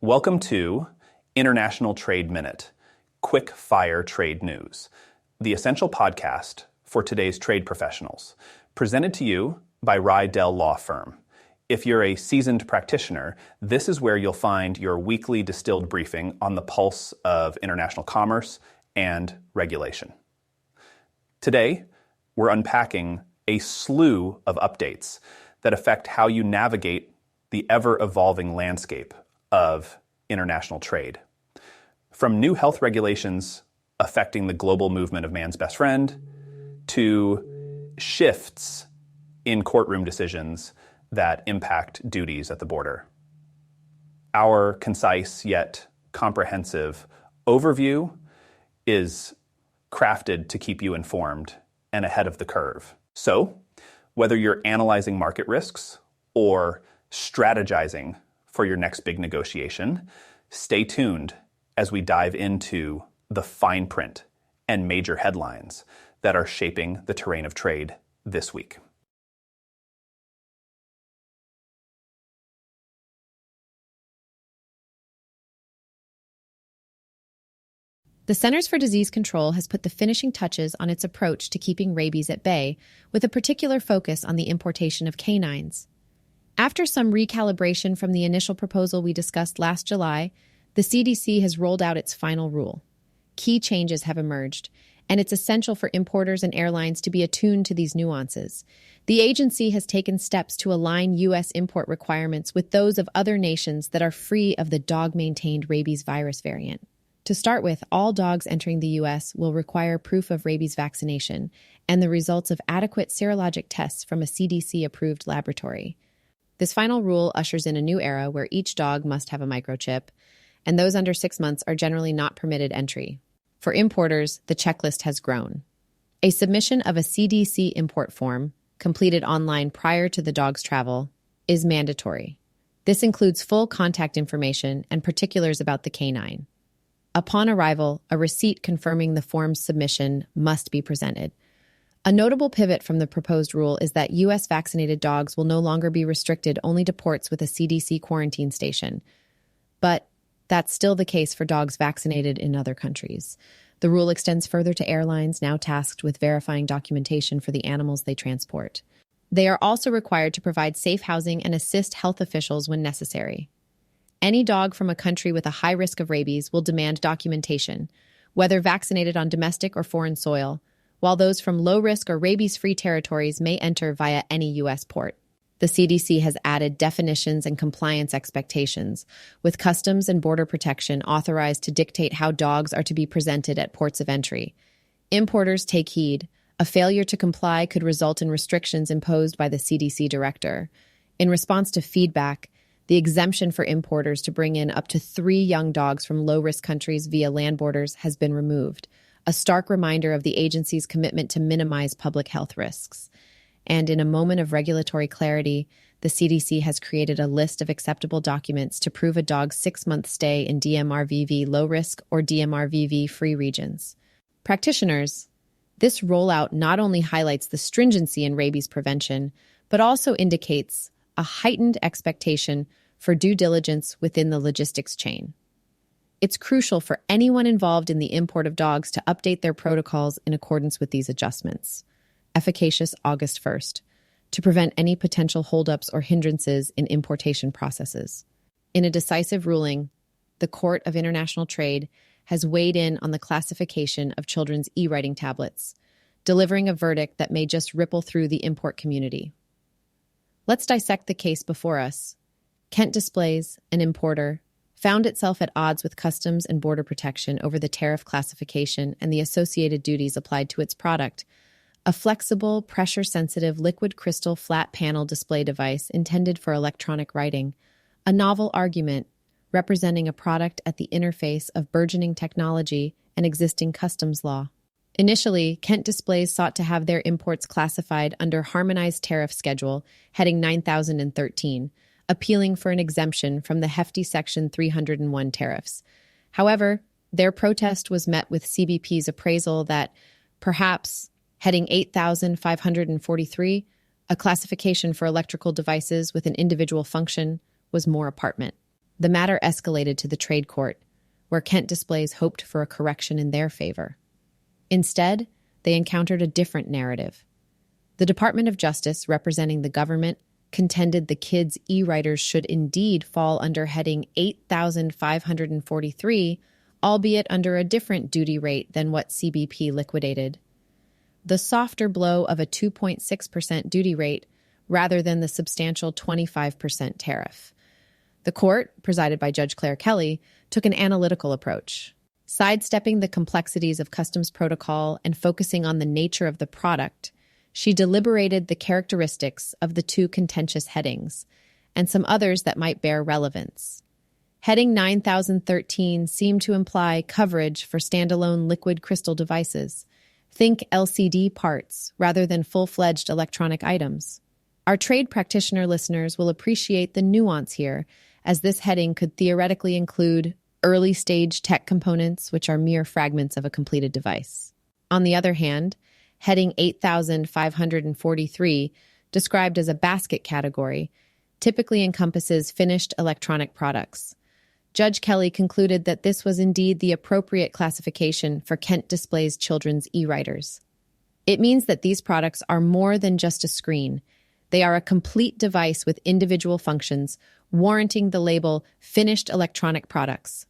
Welcome to International Trade Minute, quick fire trade news, the essential podcast for today's trade professionals, presented to you by Reidel Law Firm. If you're a seasoned practitioner, this is where you'll find your weekly distilled briefing on the pulse of international commerce and regulation. Today, we're unpacking a slew of updates that affect how you navigate the ever-evolving landscape of international trade. From new health regulations affecting the global movement of man's best friend, to shifts in courtroom decisions that impact duties at the border. Our concise yet comprehensive overview is crafted to keep you informed and ahead of the curve. So, whether you're analyzing market risks or strategizing for your next big negotiation, stay tuned as we dive into the fine print and major headlines that are shaping the terrain of trade this week. The Centers for Disease Control has put the finishing touches on its approach to keeping rabies at bay, with a particular focus on the importation of canines. After some recalibration from the initial proposal we discussed last July, the CDC has rolled out its final rule. Key changes have emerged, and it's essential for importers and airlines to be attuned to these nuances. The agency has taken steps to align U.S. import requirements with those of other nations that are free of the dog-maintained rabies virus variant. To start with, all dogs entering the U.S. will require proof of rabies vaccination and the results of adequate serologic tests from a CDC-approved laboratory. This final rule ushers in a new era where each dog must have a microchip, and those under 6 months are generally not permitted entry. For importers, the checklist has grown. A submission of a CDC import form, completed online prior to the dog's travel, is mandatory. This includes full contact information and particulars about the canine. Upon arrival, a receipt confirming the form's submission must be presented. A notable pivot from the proposed rule is that U.S. vaccinated dogs will no longer be restricted only to ports with a CDC quarantine station. But that's still the case for dogs vaccinated in other countries. The rule extends further to airlines now tasked with verifying documentation for the animals they transport. They are also required to provide safe housing and assist health officials when necessary. Any dog from a country with a high risk of rabies will demand documentation, whether vaccinated on domestic or foreign soil, while those from low-risk or rabies-free territories may enter via any U.S. port. The CDC has added definitions and compliance expectations, with Customs and Border Protection authorized to dictate how dogs are to be presented at ports of entry. Importers take heed. A failure to comply could result in restrictions imposed by the CDC director. In response to feedback, the exemption for importers to bring in up to 3 young dogs from low-risk countries via land borders has been removed, a stark reminder of the agency's commitment to minimize public health risks. And in a moment of regulatory clarity, the CDC has created a list of acceptable documents to prove a dog's 6-month stay in DMRVV low-risk or DMRVV-free regions. Practitioners, this rollout not only highlights the stringency in rabies prevention, but also indicates a heightened expectation for due diligence within the logistics chain. It's crucial for anyone involved in the import of dogs to update their protocols in accordance with these adjustments. Efficacious August 1st, to prevent any potential holdups or hindrances in importation processes. In a decisive ruling, the Court of International Trade has weighed in on the classification of children's e-writing tablets, delivering a verdict that may just ripple through the import community. Let's dissect the case before us. Kent Displays, an importer, found itself at odds with Customs and Border Protection over the tariff classification and the associated duties applied to its product, a flexible, pressure-sensitive liquid crystal flat panel display device intended for electronic writing, a novel argument representing a product at the interface of burgeoning technology and existing customs law. Initially, Kent Displays sought to have their imports classified under Harmonized Tariff Schedule, heading 9013, appealing for an exemption from the hefty Section 301 tariffs. However, their protest was met with CBP's appraisal that perhaps heading 8543, a classification for electrical devices with an individual function, was more appropriate. The matter escalated to the trade court, where Kent Displays hoped for a correction in their favor. Instead, they encountered a different narrative. The Department of Justice, representing the government, contended the kids' e-writers should indeed fall under heading 8,543, albeit under a different duty rate than what CBP liquidated. The softer blow of a 2.6% duty rate rather than the substantial 25% tariff. The court, presided by Judge Claire Kelly, took an analytical approach, sidestepping the complexities of customs protocol and focusing on the nature of the product. She deliberated the characteristics of the two contentious headings and some others that might bear relevance. Heading 9013 seemed to imply coverage for standalone liquid crystal devices. Think LCD parts rather than full-fledged electronic items. Our trade practitioner listeners will appreciate the nuance here, as this heading could theoretically include early-stage tech components, which are mere fragments of a completed device. On the other hand, heading 8,543, described as a basket category, typically encompasses finished electronic products. Judge Kelly concluded that this was indeed the appropriate classification for Kent Displays' children's e-writers. It means that these products are more than just a screen. They are a complete device with individual functions, warranting the label finished electronic products.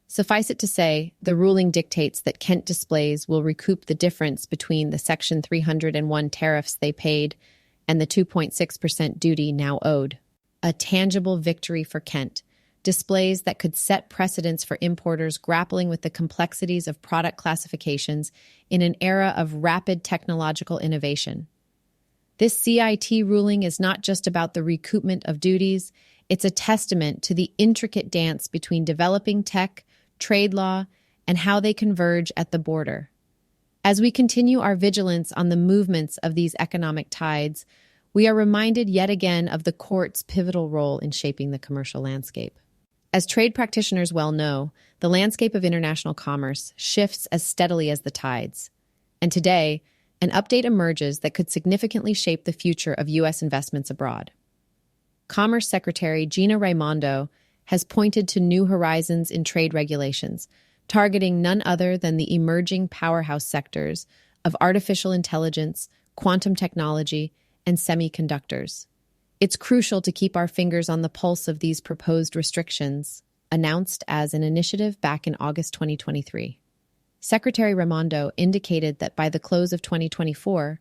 Suffice it to say, the ruling dictates that Kent Displays will recoup the difference between the Section 301 tariffs they paid and the 2.6% duty now owed. A tangible victory for Kent. Displays that could set precedents for importers grappling with the complexities of product classifications in an era of rapid technological innovation. This CIT ruling is not just about the recoupment of duties, it's a testament to the intricate dance between developing tech, trade law, and how they converge at the border. As we continue our vigilance on the movements of these economic tides, we are reminded yet again of the court's pivotal role in shaping the commercial landscape. As trade practitioners well know, the landscape of international commerce shifts as steadily as the tides. And today, an update emerges that could significantly shape the future of U.S. investments abroad. Commerce Secretary Gina Raimondo has pointed to new horizons in trade regulations, targeting none other than the emerging powerhouse sectors of artificial intelligence, quantum technology, and semiconductors. It's crucial to keep our fingers on the pulse of these proposed restrictions, announced as an initiative back in August 2023. Secretary Raimondo indicated that by the close of 2024,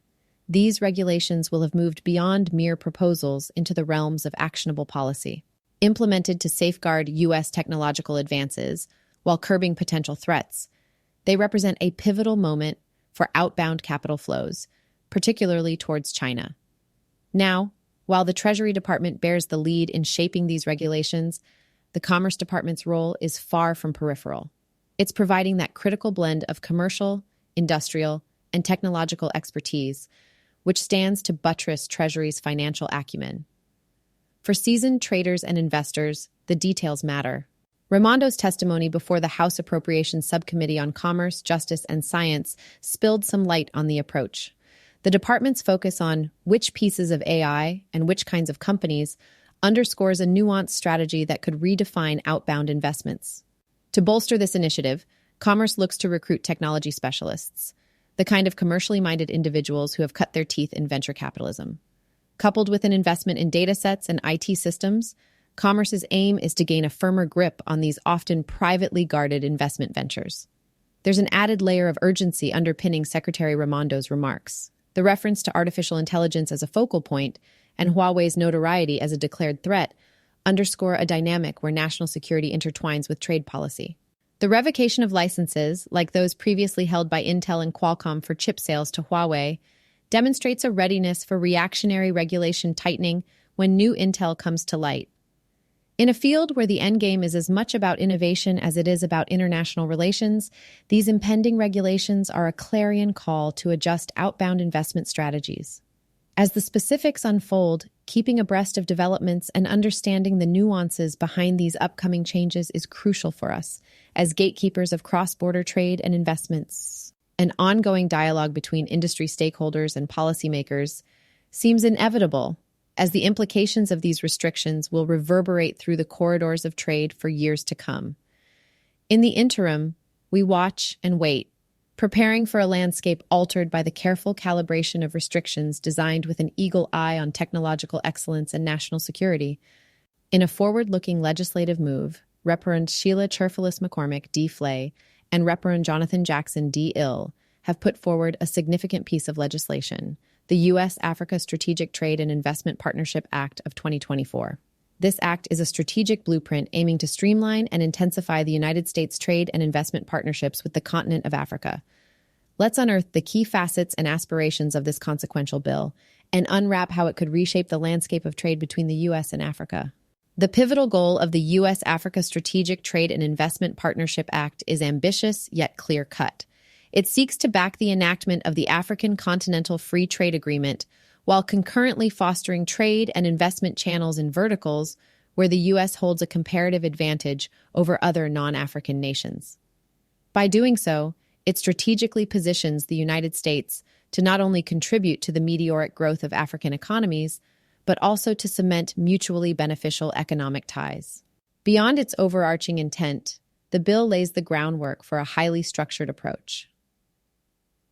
these regulations will have moved beyond mere proposals into the realms of actionable policy. Implemented to safeguard U.S. technological advances while curbing potential threats, they represent a pivotal moment for outbound capital flows, particularly towards China. Now, while the Treasury Department bears the lead in shaping these regulations, the Commerce Department's role is far from peripheral. It's providing that critical blend of commercial, industrial, and technological expertise, which stands to buttress Treasury's financial acumen. For seasoned traders and investors, the details matter. Raimondo's testimony before the House Appropriations Subcommittee on Commerce, Justice, and Science spilled some light on the approach. The department's focus on which pieces of AI and which kinds of companies underscores a nuanced strategy that could redefine outbound investments. To bolster this initiative, Commerce looks to recruit technology specialists, the kind of commercially minded individuals who have cut their teeth in venture capitalism. Coupled with an investment in data sets and IT systems, Commerce's aim is to gain a firmer grip on these often privately guarded investment ventures. There's an added layer of urgency underpinning Secretary Raimondo's remarks. The reference to artificial intelligence as a focal point and Huawei's notoriety as a declared threat underscore a dynamic where national security intertwines with trade policy. The revocation of licenses, like those previously held by Intel and Qualcomm for chip sales to Huawei, demonstrates a readiness for reactionary regulation tightening when new intel comes to light. In a field where the endgame is as much about innovation as it is about international relations, these impending regulations are a clarion call to adjust outbound investment strategies. As the specifics unfold, keeping abreast of developments and understanding the nuances behind these upcoming changes is crucial for us as gatekeepers of cross-border trade and investments. An ongoing dialogue between industry stakeholders and policymakers seems inevitable as the implications of these restrictions will reverberate through the corridors of trade for years to come. In the interim, we watch and wait, preparing for a landscape altered by the careful calibration of restrictions designed with an eagle eye on technological excellence and national security. In a forward-looking legislative move, Reverend Sheila Cherfilis McCormick, D. Flay, and Reverend Jonathan Jackson, D. Ill, have put forward a significant piece of legislation, the U.S.-Africa Strategic Trade and Investment Partnership Act of 2024. This act is a strategic blueprint aiming to streamline and intensify the United States trade and investment partnerships with the continent of Africa. Let's unearth the key facets and aspirations of this consequential bill and unwrap how it could reshape the landscape of trade between the U.S. and Africa. The pivotal goal of the U.S.-Africa Strategic Trade and Investment Partnership Act is ambitious yet clear-cut. It seeks to back the enactment of the African Continental Free Trade Agreement while concurrently fostering trade and investment channels in verticals where the U.S. holds a comparative advantage over other non-African nations. By doing so, it strategically positions the United States to not only contribute to the meteoric growth of African economies, but also to cement mutually beneficial economic ties. Beyond its overarching intent, the bill lays the groundwork for a highly structured approach.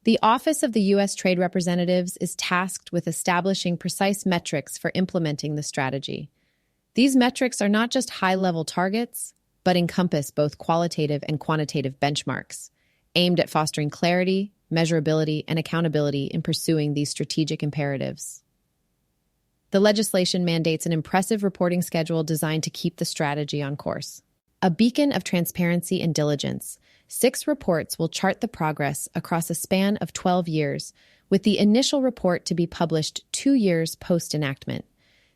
The Office of the U.S. Trade Representatives is tasked with establishing precise metrics for implementing the strategy. These metrics are not just high-level targets, but encompass both qualitative and quantitative benchmarks, aimed at fostering clarity, measurability, and accountability in pursuing these strategic imperatives. The legislation mandates an impressive reporting schedule designed to keep the strategy on course. A beacon of transparency and diligence, 6 reports will chart the progress across a span of 12 years, with the initial report to be published 2 years post-enactment.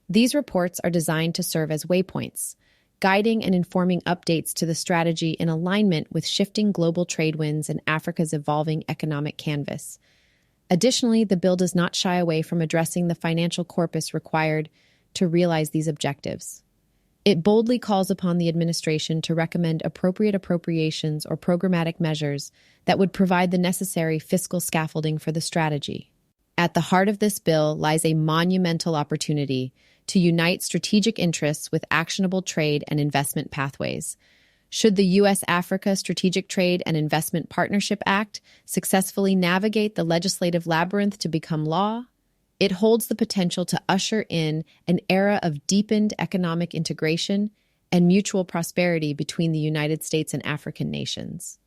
These reports are designed to serve as waypoints, guiding and informing updates to the strategy in alignment with shifting global trade winds and Africa's evolving economic canvas. Additionally, the bill does not shy away from addressing the financial corpus required to realize these objectives. It boldly calls upon the administration to recommend appropriate appropriations or programmatic measures that would provide the necessary fiscal scaffolding for the strategy. At the heart of this bill lies a monumental opportunity to unite strategic interests with actionable trade and investment pathways. Should the U.S.-Africa Strategic Trade and Investment Partnership Act successfully navigate the legislative labyrinth to become law, it holds the potential to usher in an era of deepened economic integration and mutual prosperity between the United States and African nations.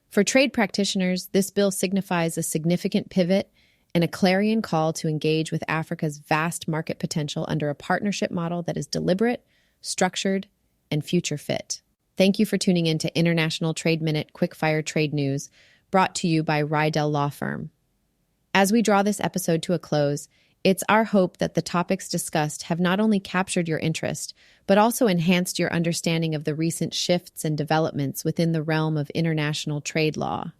For trade practitioners, this bill signifies a significant pivot and a clarion call to engage with Africa's vast market potential under a partnership model that is deliberate, structured, and future-fit. Thank you for tuning in to International Trade Minute Quickfire Trade News, brought to you by Reidel Law Firm. As we draw this episode to a close, it's our hope that the topics discussed have not only captured your interest, but also enhanced your understanding of the recent shifts and developments within the realm of international trade law.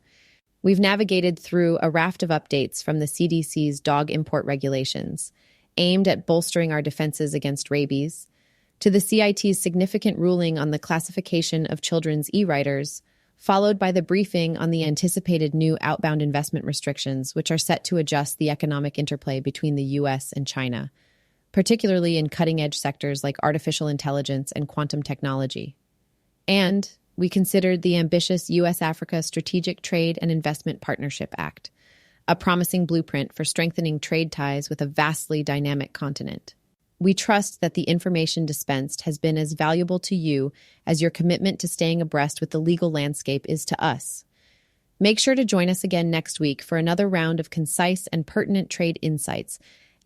We've navigated through a raft of updates from the CDC's dog import regulations, aimed at bolstering our defenses against rabies, to the CIT's significant ruling on the classification of children's e-writers, followed by the briefing on the anticipated new outbound investment restrictions, which are set to adjust the economic interplay between the U.S. and China, particularly in cutting-edge sectors like artificial intelligence and quantum technology. And we considered the ambitious U.S.-Africa Strategic Trade and Investment Partnership Act, a promising blueprint for strengthening trade ties with a vastly dynamic continent. We trust that the information dispensed has been as valuable to you as your commitment to staying abreast with the legal landscape is to us. Make sure to join us again next week for another round of concise and pertinent trade insights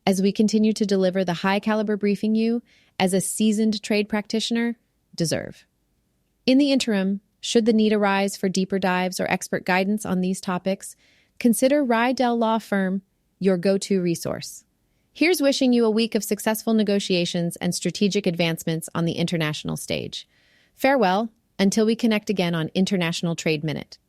as we continue to deliver the high-caliber briefing you, as a seasoned trade practitioner, deserve. In the interim, should the need arise for deeper dives or expert guidance on these topics, consider Reidel Law Firm your go-to resource. Here's wishing you a week of successful negotiations and strategic advancements on the international stage. Farewell, until we connect again on International Trade Minute.